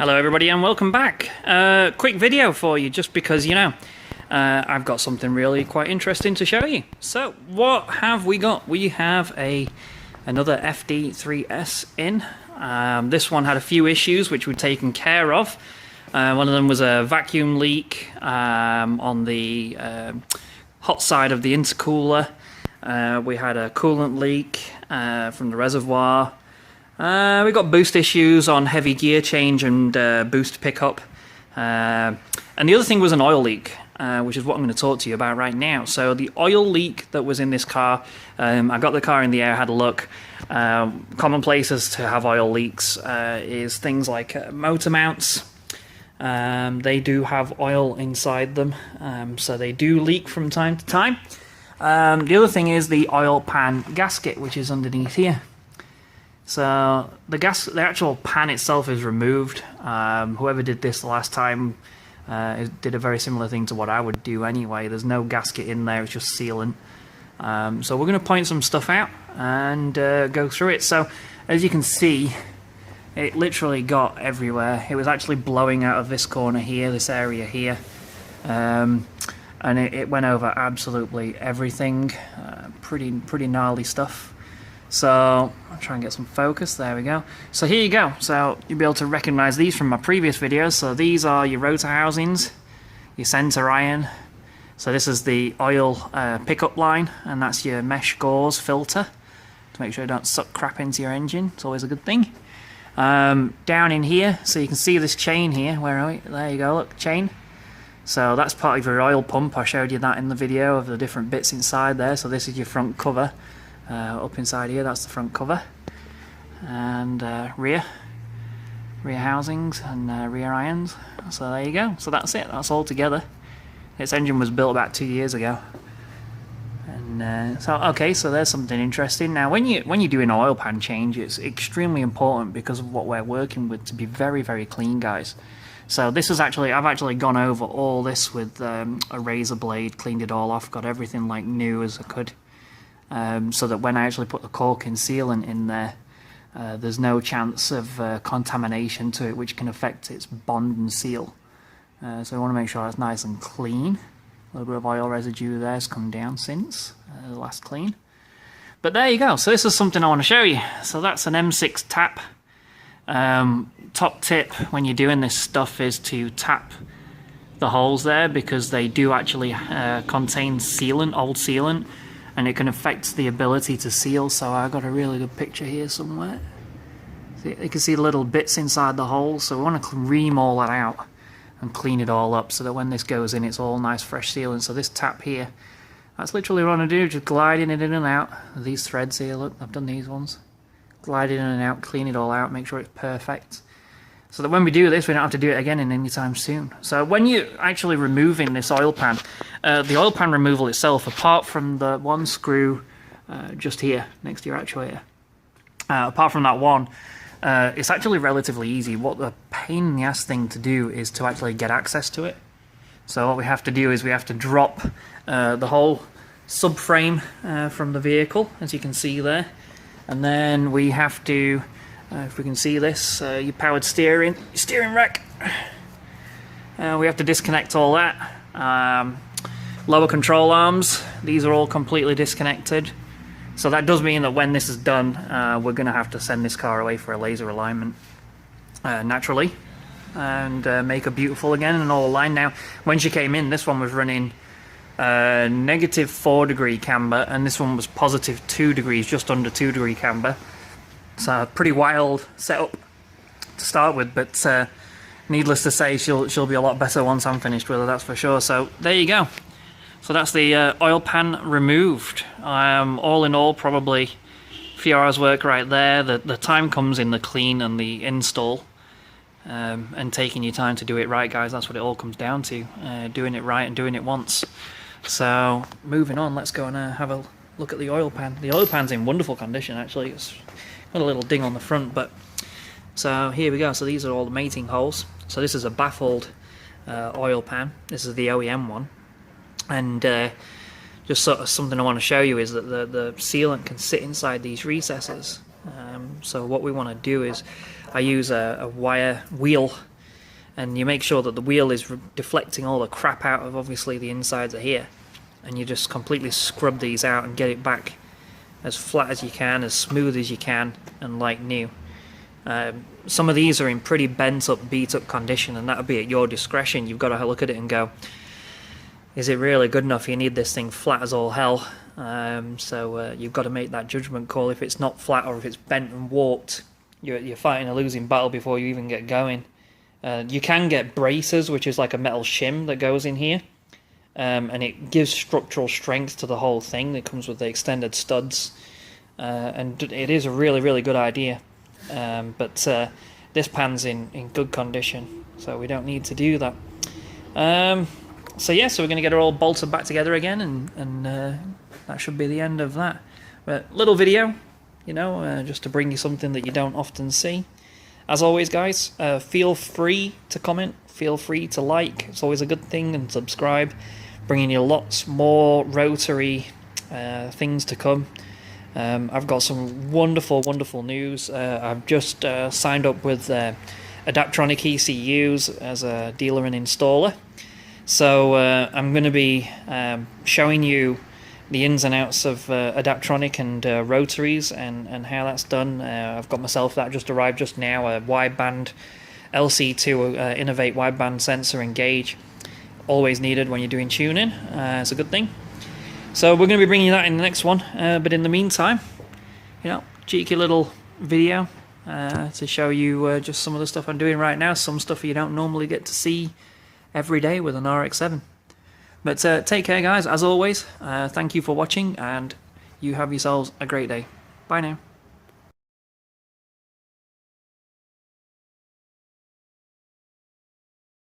Hello everybody and welcome back. Quick video for you just because, I've got something really quite interesting to show you. So what have we got? We have another FD3S in. This one had a few issues which we've taken care of. One of them was a vacuum leak on the hot side of the intercooler. We had a coolant leak from the reservoir. We got boost issues on heavy gear change and boost pickup. And the other thing was an oil leak, which is what I'm going to talk to you about right now. So the oil leak that was in this car, I got the car in the air, had a look. Common places to have oil leaks is things like motor mounts. They do have oil inside them, so they do leak from time to time. The other thing is the oil pan gasket, which is underneath here. So the actual pan itself is removed. Whoever did this the last time did a very similar thing to what I would do anyway. There's no gasket in there, it's just sealant. So we're going to point some stuff out and go through it. So as you can see, it literally got everywhere. It was actually blowing out of this corner here, this area here. And it went over absolutely everything. Pretty gnarly stuff. So I'll try and get some focus. There we go. So here you go. So you'll be able to recognize these from my previous videos. So these are your rotor housings, your center iron. So this is the oil pickup line, and that's your mesh gauze filter to make sure you don't suck crap into your engine. It's always a good thing. Down in here, so you can see this chain here. Where are we? There you go. Look, chain. So that's part of your oil pump. I showed you that in the video of the different bits inside there. So this is your front cover. Up inside here, that's the front cover, and rear housings and rear irons. So there you go. So that's it. That's all together. This engine was built about 2 years ago, and so okay. So there's something interesting. Now, when you do an oil pan change, it's extremely important because of what we're working with to be very, very clean, guys. So this is actually, I've actually gone over all this with a razor blade, cleaned it all off, got everything like new as I could. So that when I actually put the caulking sealant in there, there's no chance of contamination to it, which can affect its bond and seal. So we want to make sure that's nice and clean. A little bit of oil residue there has come down since the last clean. But there you go. So this is something I want to show you. So that's an M6 tap. Top tip when you're doing this stuff is to tap the holes there, because they do actually contain sealant, old sealant. And it can affect the ability to seal. So I got a really good picture here somewhere. See, you can see little bits inside the holes. So we want to ream all that out and clean it all up so that when this goes in, it's all nice fresh sealant. So this tap here, that's literally what I want to do, just gliding it in and out. These threads here, look, I've done these ones. Glide it in and out, clean it all out, make sure it's perfect. So that when we do this, we don't have to do it again in any time soon. So when you're actually removing this oil pan, the oil pan removal itself, apart from the one screw just here next to your actuator, apart from that one, it's actually relatively easy. What the pain in the ass thing to do is to actually get access to it. So what we have to do is we have to drop the whole subframe from the vehicle, as you can see there, and then we have to, if we can see this, your powered steering rack. We have to disconnect all that. Lower control arms, these are all completely disconnected. So that does mean that when this is done, we're going to have to send this car away for a laser alignment naturally, and make her beautiful again and all aligned. Now, when she came in, this one was running -4 degree camber, and this one was +2 degrees, just under 2 degree camber. So a pretty wild setup to start with, but needless to say, she'll be a lot better once I'm finished with her, that's for sure. So there you go. So that's the oil pan removed. All in all, probably a few hours work right there. The time comes in the clean and the install, and taking your time to do it right, guys. That's what it all comes down to, doing it right and doing it once. So moving on, let's go and have a look at the oil pan. The oil pan's in wonderful condition, actually. It's got a little ding on the front, but so here we go. So these are all the mating holes. So this is a baffled oil pan. This is the OEM one, and just sort of something I want to show you is that the sealant can sit inside these recesses. So what we want to do is I use a wire wheel and you make sure that the wheel is deflecting all the crap out of obviously the insides are here, and you just completely scrub these out and get it back as flat as you can, as smooth as you can, and like new. Some of these are in pretty bent up, beat up condition, and that would be at your discretion. You've got to look at it and go, is it really good enough? You need this thing flat as all hell. So you've got to make that judgment call. If it's not flat or if it's bent and warped, you're fighting a losing battle before you even get going. You can get braces, which is like a metal shim that goes in here, and it gives structural strength to the whole thing. It comes with the extended studs, and it is a really, really good idea. But this pan's in good condition, so we don't need to do that. So yeah, so we're going to get it all bolted back together again, and that should be the end of that. But little video, you know, just to bring you something that you don't often see. As always, guys, feel free to comment, feel free to like. It's always a good thing, and subscribe. Bringing you lots more Rotary things to come. I've got some wonderful, wonderful news. I've just signed up with Adaptronic ECUs as a dealer and installer. So I'm going to be showing you the ins and outs of Adaptronic and Rotaries and how that's done. I've got myself that just arrived just now, a wideband LC2 Innovate wideband sensor and gauge. Always needed when you're doing tuning. It's a good thing. So we're going to be bringing you that in the next one. But in the meantime, you know, cheeky little video to show you just some of the stuff I'm doing right now. Some stuff you don't normally get to see every day with an RX7. But take care, guys, as always. Thank you for watching, and you have yourselves a great day. Bye now.